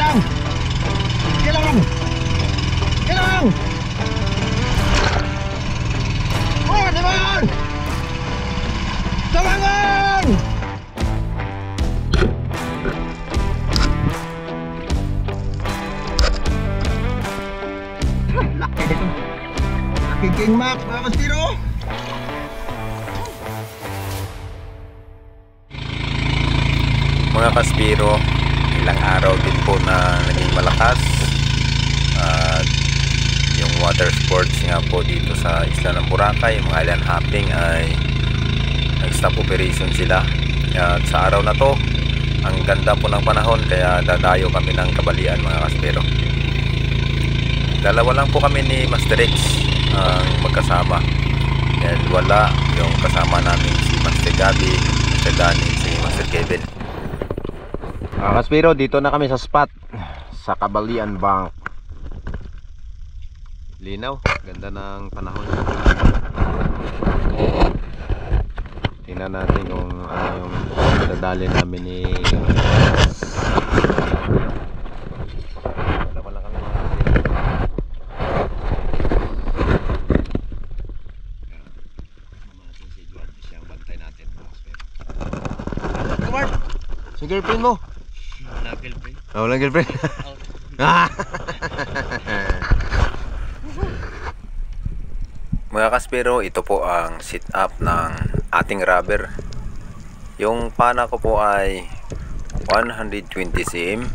lang! Sige lang! Sige lang! Oh, naman! Tamangan! Laki nito. Laki King Mac, mga kaspiro. Mga kaspiro, ilang araw din po na naging malakas at yung water sports nga po dito sa isla ng Boracay, mga island hopping ay nag-stop operation sila. At sa araw na to, ang ganda po ng panahon kaya dadayo kami ng Kabalian mga kaspiro. Dalawa lang po kami ni Master X ang magkasama and wala yung kasama namin si Master Gabi, Master Danny, si Master Kevin. Kaspiro, dito na kami sa spot sa Kabalian Bank. Linaw, ganda ng panahon. Tingnan natin kung ano yung dadali namin ni si girlfriend mo. Wala girlfriend. Oh, wala girlfriend. Mga kaspiro, ito po ang sit up ng ating rubber. Yung pana ko po ay 120 cm.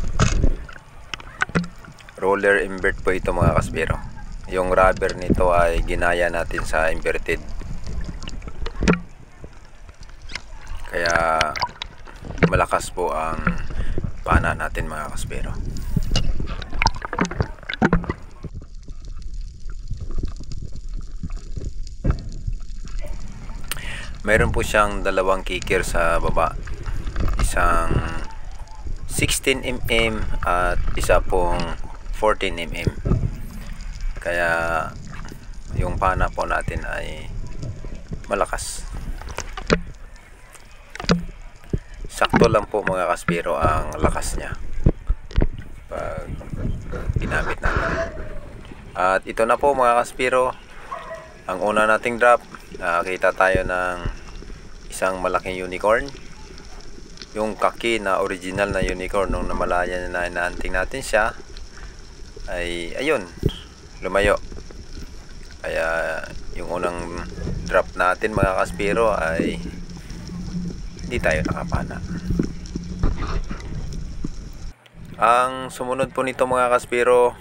Roller invert po ito mga kaspiro. Yung rubber nito ay ginaya natin sa inverted. Kaya malakas po ang pana natin mga kaspiro. Meron po siyang dalawang kicker sa baba, isang 16mm at isa pong 14mm. Kaya yung pana po natin ay malakas. Sakto lang po mga kaspiro ang lakas niya pag ginamit natin. At ito na po mga kaspiro, ang una nating drop. Nakakita tayo ng isang malaking unicorn. Yung kaki na original na unicorn nung namalaya na inaanting natin siya ay ayun, lumayo. Kaya yung unang drop natin mga kaspiro ay hindi tayo nakapana. Ang sumunod po nito mga kaspiro,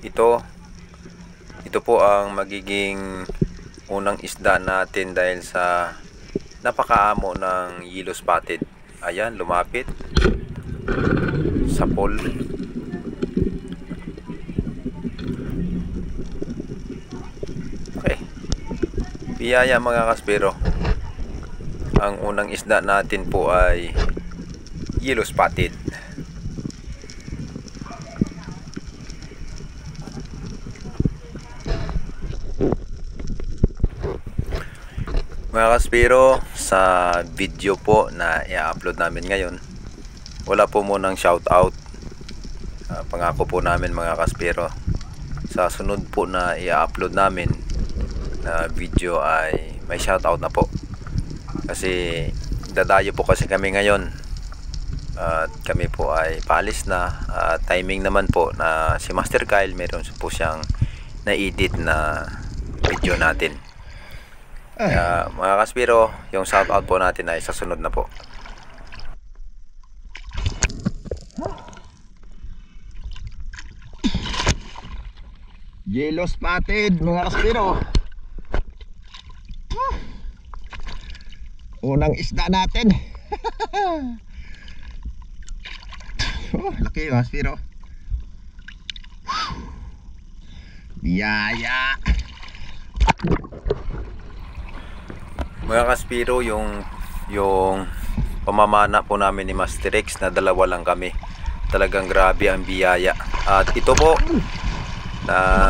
ito po ang magiging unang isda natin dahil sa napakaamo ng yellow spotted. Ayan, lumapit sa pool. Okay, biyaya mga kaspiro. Ang unang isda natin po ay yellow spotted. Mga kaspiro, sa video po na i-upload namin ngayon, wala po munang shoutout. Pangako po namin mga kaspiro, sa sunod po na i-upload namin na video ay may shoutout na po. Kasi dadayo po kasi kami ngayon at kami po ay paalis na. Timing naman po na si Master Kyle meron po siyang na-edit na video natin. Mga kaspiro, yung shoutout po natin ay sa sunod na po. Yellow spotted mga kaspiro. Unang isda natin. Oh, laki mga kaspiro. Biyaya. Mga kaspiro, yung pamamana po namin ni Master X na dalawa lang kami. Talagang grabe ang biyaya. At ito po na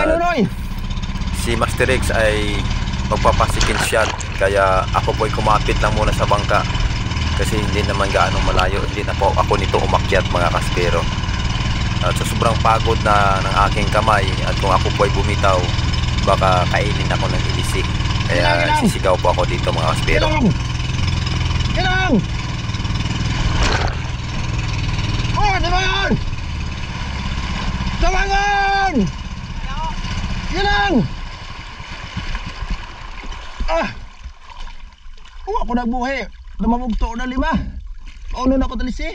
si Master X ay magpapasikin shot. Kaya ako po ay kumapit lang muna sa bangka. Kasi hindi naman gaano malayo. Hindi na po ako nito umakyat mga kaspiro. At sa sobrang pagod na ng aking kamay at kung ako po ay bumitaw, baka kainin ako ng ilisi. Kaya sisigaw po ako dito mga kaspero. Kinang! Oh, Tabangan! Tabangan! Kinang! Ah! Oh, ako nagbuhi. Lumabugto na 5. Pauno na ako talisi.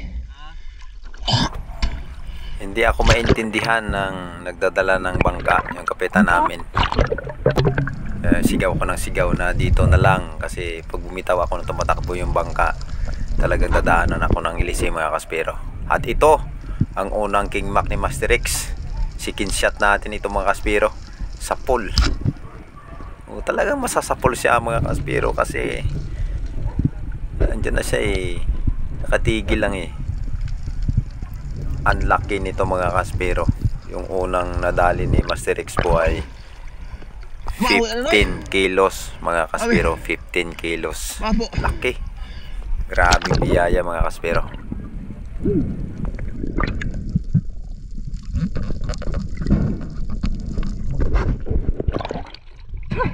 Hindi ako maintindihan ng nagdadala ng bangka, yung kapitan namin. Sigaw ko ng sigaw na dito na lang kasi pag bumitaw ako na tumatakbo yung bangka, talagang dadaanan ako ng ilisi mga kaspero. At ito ang unang King Mac ni Master X. Sikin shot natin ito mga kaspero sa pool. Talagang masasapol siya mga kaspero kasi andyan na siya nakatigil lang Unlucky nito mga kaspero. Yung unang nadali ni Master X po ay 15 kilos mga kaspero. 15 kilos. Laki. Grabe biyaya mga kaspero.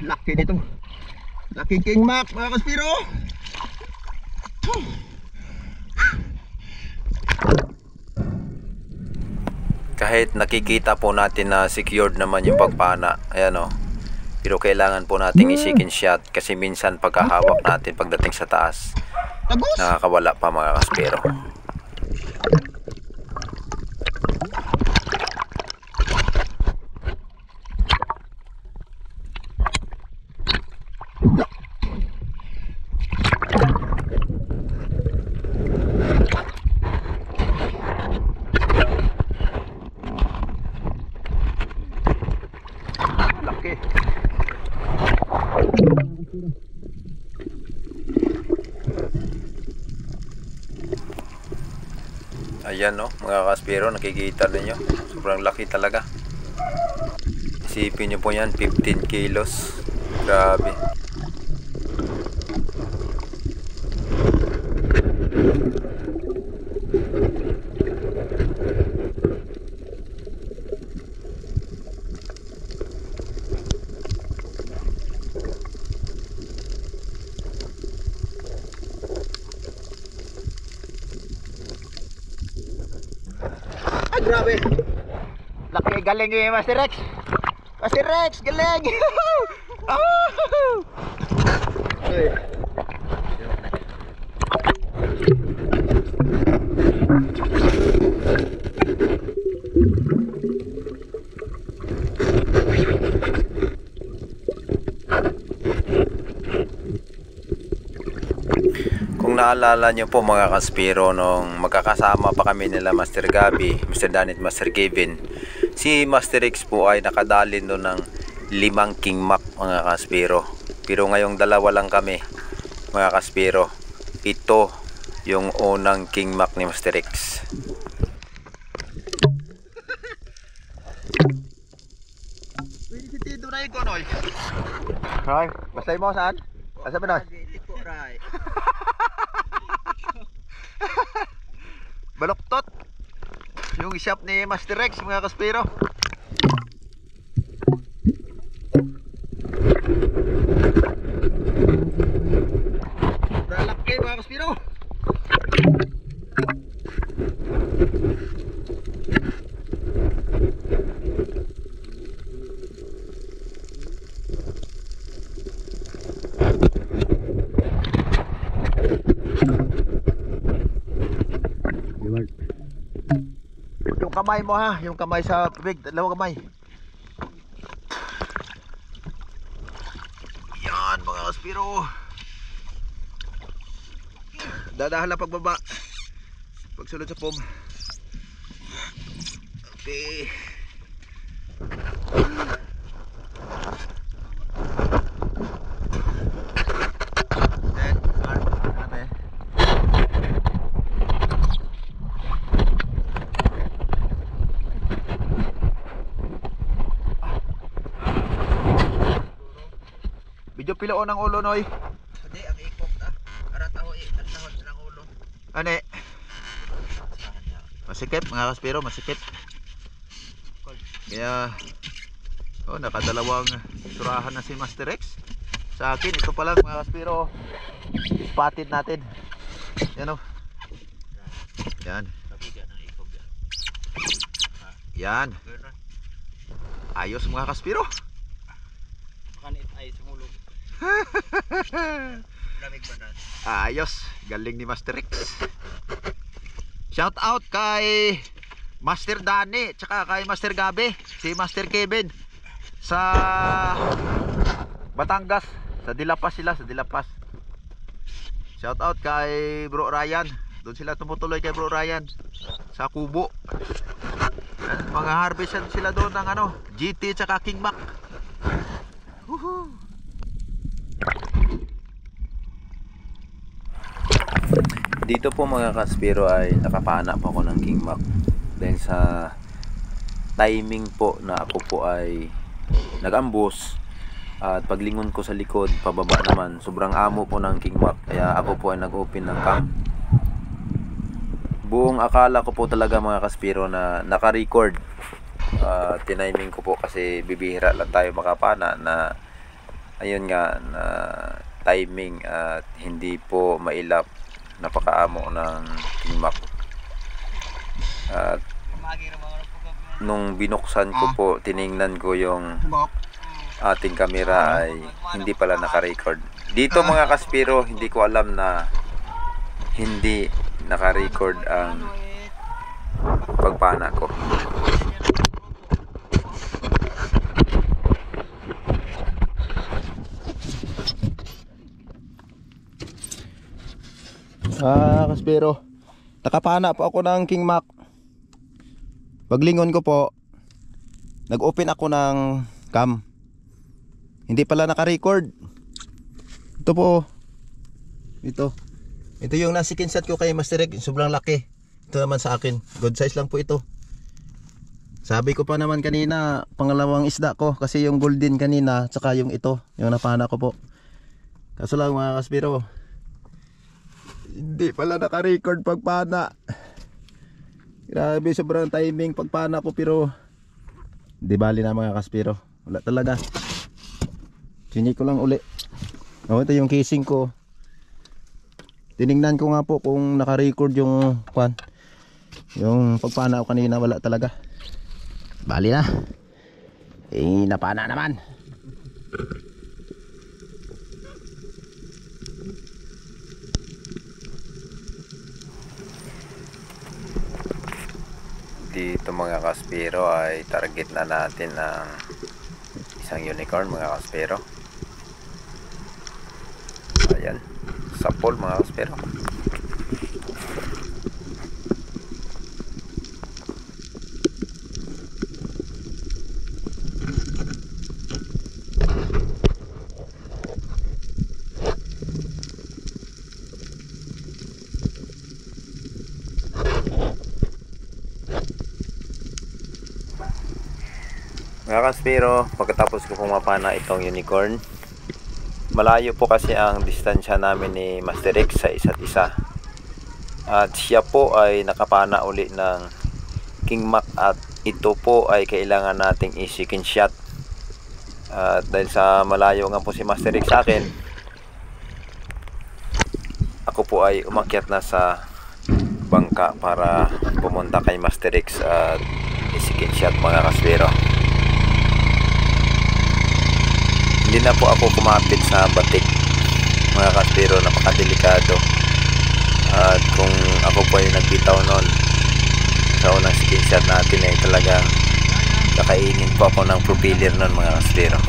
Laki nito. Laki King Mac mga kaspero. Kahit nakikita po natin na secured naman yung pagpana, ayan pero kailangan po nating i-second shot kasi minsan pagkahawak natin pagdating sa taas, nakakawala pa mga kaspero. Ayan mga kaspero, nakikita ninyo, sobrang laki talaga. Isipin nyo po yan, 15 kilos. Grabe. Grabe. Laki galing yung Master Rex. Master Rex, galing. Ay. Kung naalala nyo po mga kaspero, nung magkakasama pa kami nila Master Gabi, Mr. Danit, Master Kevin, si Master X po ay nakadalin doon ng 5 King Mac mga kaspero. Pero ngayong dalawa lang kami mga kaspero. Ito yung unang King Mac ni Master X. Pwede si Tito na ikaw, Noy. Hoy, basta mo saan? Asa ba, Noy? Baloktot. Yung shop ni Master Rex mga kaspero. Laki mga kaspero. Yung kamay mo ha, yung kamay sa big, dalawang kamay. Yan mga kaspero. Dadahan lang pagbaba. Pagsulod sa pom. Okay. Medyo piloon ang ulo, Noy. Hindi, ang ikop na. Para taho ang ng ulo. Ane. Masikip, mga kaspero, masikip. Kaya nakadalawang surahan na si Master X. Sa akin ito pa lang mga kaspiro. Spotted natin. Yan o. Yan. Yan. Ayos mga kaspiro. Makanit ay sumulog. Lamig ba na? Ayos. Galing ni Master X. Shout out kay Master Dani tsaka kay Master Gabi, si Master Kevin sa Batangas, sa Dilapas sila, sa Dilapas. Shout out kay Bro Ryan. Doon sila tumutuloy kay Bro Ryan sa Kubo. Mga harvestan sila doon ng GT tsaka King Mac. Woohoo. Dito po mga kaspiro ay nakapana po ako ng King Mac dahil sa timing po na ako po ay nag-ambos at paglingon ko sa likod pababa naman sobrang amo po ng King Mac, kaya ako po ay nag-open ng cam. Buong akala ko po talaga mga kaspiro na naka-record. Tiniming ko po kasi bibihira lang tayo makapana na ayun nga na timing at hindi po mailap. Napakaamo ng King Mac. At nung binuksan ko po, tiningnan ko yung ating camera ay hindi pala naka-record. Dito mga kaspiro, hindi ko alam na hindi naka-record ang pagpana ko. Kaspiro, nakapana po ako ng King Mac. Paglingon ko po, nag-open ako ng cam. Hindi pala naka-record. Ito po. Ito yung nasikinset ko kay Master X, sobrang laki. Ito naman sa akin, good size lang po ito. Sabi ko pa naman kanina, pangalawang isda ko kasi yung golden kanina, tsaka yung ito, yung napana ko po. Kaso lang mga kaspiro, hindi pala naka-record pagpana. Grabe, sobrang timing pagpana ko, pero di bali na mga kaspiro. Wala talaga. Sini ko lang uli. Ito yung casing ko. Tiningnan ko nga po kung naka-record yung yung pagpana ko kanina. Wala talaga. Bali na. Napana naman. Dito mga kaspiro ay target na natin ng isang unicorn mga kaspiro. Ayan, sa pool mga kaspiro. Mga kaspiro, pagkatapos ko pumapana itong unicorn, malayo po kasi ang distansya namin ni Master X sa isa't isa. At siya po ay nakapana uli ng King Mac at ito po ay kailangan nating i-second shot. At dahil sa malayo nga po si Master X sa akin, ako po ay umakyat na sa bangka para pumunta kay Master X at i-second shot mga kaspiro. Hindi na po ako kumapit sa batik mga kaspiro, napakadelikado. At kung ako po ay nagbitaw noon sa unang screenshot natin ay talagang kakainin po ako ng propeller noon mga kaspiro.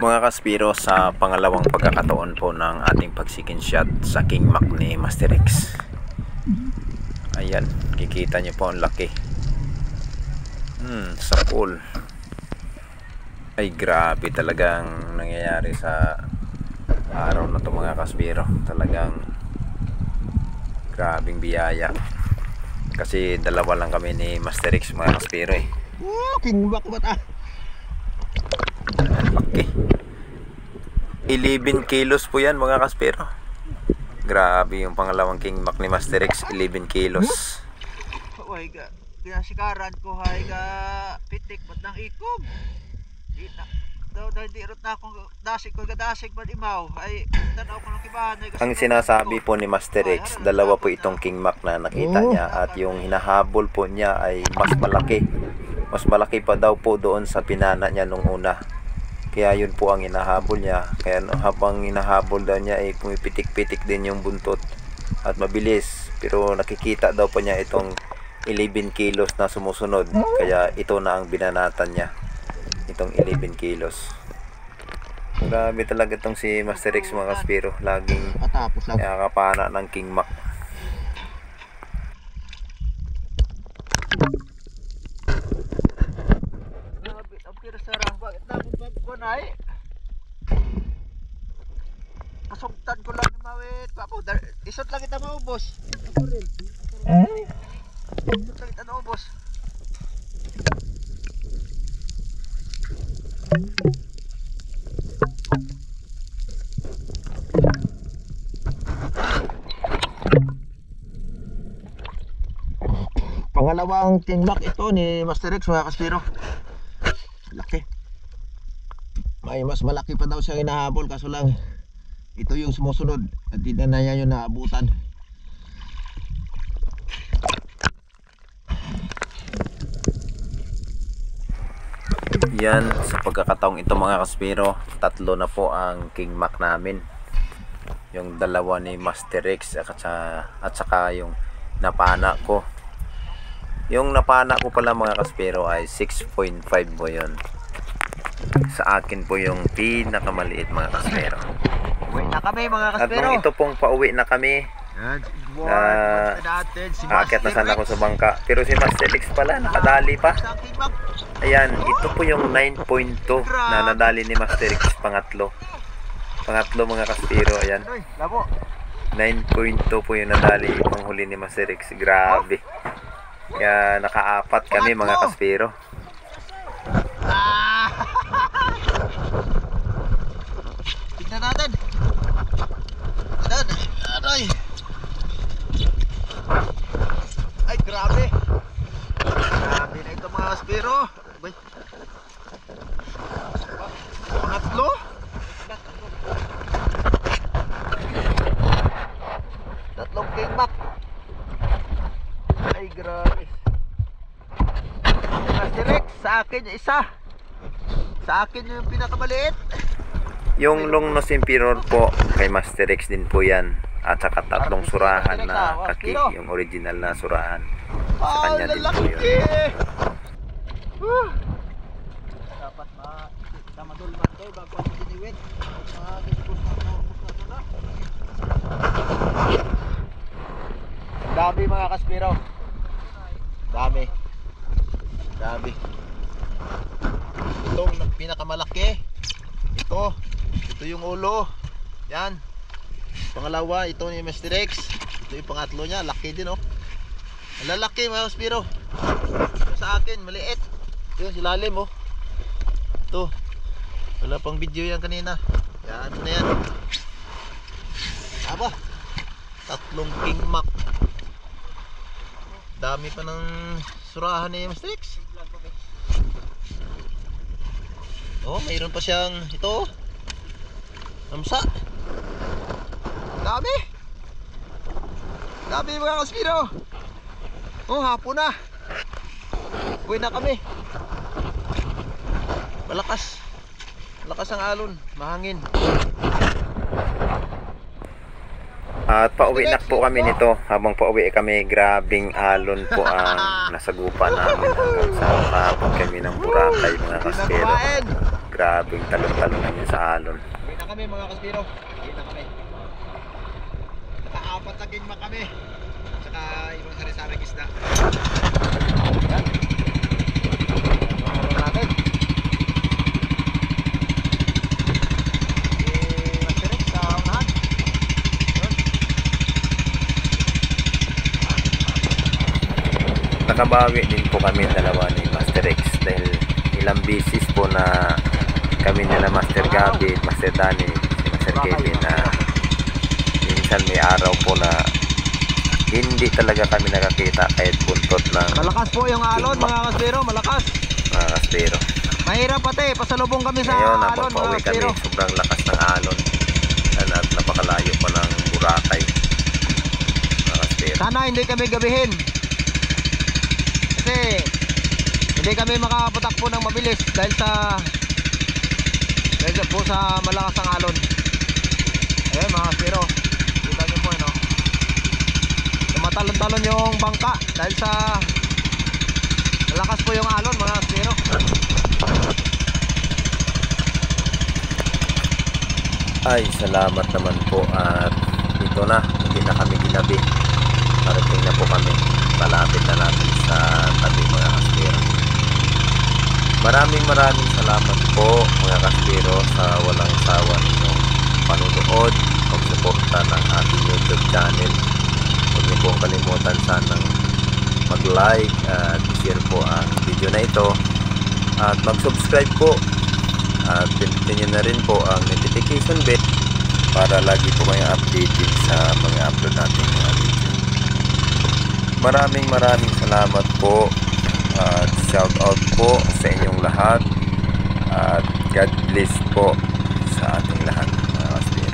Mga kaspiro, sa pangalawang pagkakataon po ng ating pag-second shot sa King Mac ni Master X. Ayan, kikita nyo po ang laki. Sa pool. Ay grabe talagang nangyayari sa araw na to mga kaspiro. Talagang grabing biyaya. Kasi dalawa lang kami ni Master X mga kaspiro eh. Kingbak ba ta? Okay. 11 kilos po yan mga kaspiro. Grabe yung pangalawang King Mac ni Master X, 11 kilos. Uy, kinasikaran ko hay ka pitik ba't nang ikog? Di na. Daw di rot na akong dasig ko gadasig ba't imaw? Ay, tanaw ko ng kibahan. Ang sinasabi po ni Master X, dalawa po itong King Mac na nakita niya at yung hinahabol po niya ay mas malaki. Mas malaki pa daw po doon sa pinana niya nung una. Kaya yun po ang hinahabol niya. Kaya habang hinahabol daw niya ay pumipitik-pitik din yung buntot at mabilis. Pero nakikita daw po niya itong 11 kilos na sumusunod. Kaya ito na ang binanatan niya. Itong 11 kilos. Grabe talaga itong si Master X mga kaspiro. Laging Matapos lang. nakakapana ng King Mac. Grabe, ang pirasarang bakit na akong babunay? Kasugtan ko lang ni Mawit. Papo, isot lang kita maubos. Ako rin. Isot lang kita maubos. Pangalawang King Mac ito ni Master X mga kaspiro. Laki. May mas malaki pa daw siya hinahabol kaso lang ito yung sumusunod at hindi na niya yung naabutan. Yan, sa pagkakataong ito mga kaspiro, tatlo na po ang King Mac namin. Yung dalawa ni Master X at saka yung napana ko. Yung napana ko pala mga kaspiro ay 6.5 po yun. Sa akin po yung pinakamaliit mga kaspiro. Uwi na kami mga At kaspero. nung ito pong pauwi na kami, aakyat na sana ako sa bangka. Pero si Master X pala, nakadali pa. Ayan, ito po yung 9.2 na nadali ni Master X pangatlo. Pangatlo mga kaspiro, ayan. 9.2 po yung nadali panghuli ni Master X. Grabe. Kaya nakaapat kami mga kaspiro. Tignan natin. Aray. Ay grabe. Grabe na ito mga kaspiro. Bay. Pangatlo. Tatlong King Mac. Ay grabe. Master X, sa akin yung isa. Sa akin yung pinakamaliit. Yung long nose emperor po kay Master X din po yan. At saka tatlong surahan na kaki, yung original na surahan. Sa kanya din po yun. Dapat madulman kayo bago ang siniwit. Dami mga kaspiro. Dami. Dami. Itong pinakamalaki. Ito yung ulo. Yan. Pangalawa, ito ni Mr. X. Ito yung pangatlo niya. Laki din oh. Ang lalaki mga kaspiro. Ito sa akin, maliit. Ito yung silalim oh. Ito. Wala pang video yan kanina. Yan, ito na yan. Aba. Tatlong King Mac. Dami pa ng surahan ni Mr. X. Oh, mayroon pa siyang ito. Namsa. Dami. Dami mga kaspiro. Oh, hapon na. Uwi na kami. Malakas. Malakas ang alon, mahangin. At pauwi na po kami nito. Habang pauwi kami, grabing alon po ang nasagupa namin hanggang sa makapag kami ng Boracay mga kaspiro. Grabing talon-talon namin sa alon. Uwi na kami mga kaspiro. Uwi na kami. Nakaapat na King Mac kami. Tsaka ibang sari-saring isda. Yan. Natin. nakabawi din po kami dalawa ni Master X dahil ilang beses po na kami nila Master Gabi, Master Danny, si Master Kevin na minsan may araw po na hindi talaga kami nakakita kahit buntot ng Malakas po yung alon mga kaspero, malakas. mga kaspero. Mahirap pati, pasalubong kami sa Ngayon, alon mga napapauwi kami. kaspero. Sobrang lakas ng alon. At napakalayo pa ng Boracay. Mga kaspero. Sana hindi kami gabihin. Kasi hindi kami makapatakbo ng mabilis dahil po sa malakas ang alon. Ayan mga kaspero, kita nyo po no? Tumatalon-talon yung bangka dahil sa malakas po yung alon mga kaspero. Ay, salamat naman po. At ito na, hindi na kami ginabi. Parating na po kami. Palapit na natin sa tabi mga kaspero. Maraming salamat po mga kaspero sa walang sawa ninyong panunood, pagsuporta ng ating YouTube channel. Huwag niyo pong kalimutan sanang mag-like at i-share po ang video na ito at mag-subscribe po at pindutin nyo na rin po ang notification bell para lagi po kayong updated sa mga upload natin mga video. Maraming salamat po at shout out po sa inyong lahat at God bless po sa ating lahat mga kaspero.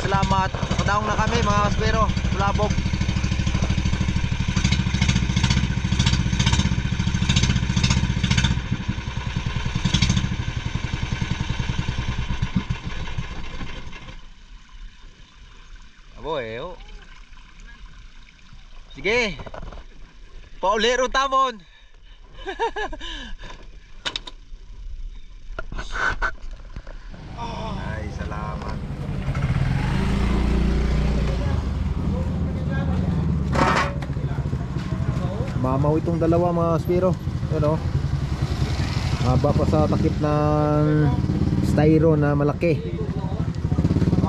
Salamat. Padaong na kami mga kaspero. Bulabog. Aboy, oh. Sige. Pauliro tamon. Ay, salamat. Mamaw itong dalawa mga kaspero. Ano? Haba pa sa takip ng styro na malaki.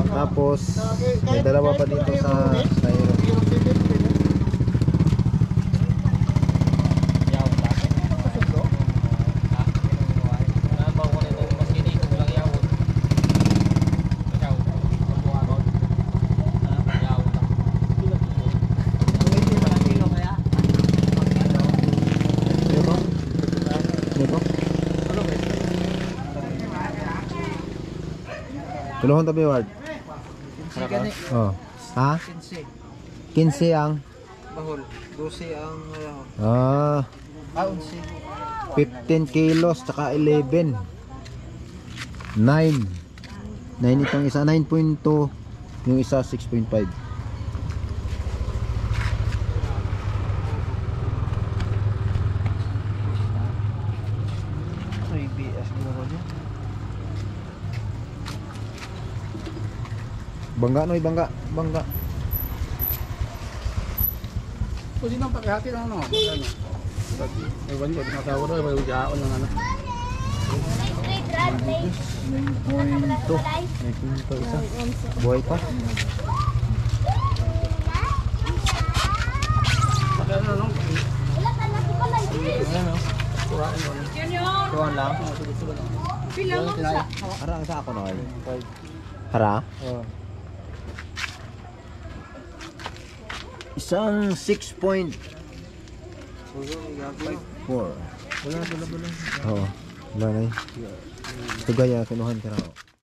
Tapos may dalawa pa dito sa styro. Tuluhon tabi ward. Oh. Ha? 15 ang Bahol. 12 ang 15 kilos tsaka 11. 9 itong isa, 9.2. Yung isa 6.5. Bangga no, bangga. Pwede nang pakihati lang ano. Ewan ko, tinatawag rin, may ujaon lang ano. 9.2 isa. Buhay pa. Ano, ano? Tuwan lang. Sulit-sulit lang. Pila mo sa. Harang sa ako na. Hara? Oh. Isang 6.4. Wala. Oo. Wala na eh. Ito gaya, kinuhan ka na ako.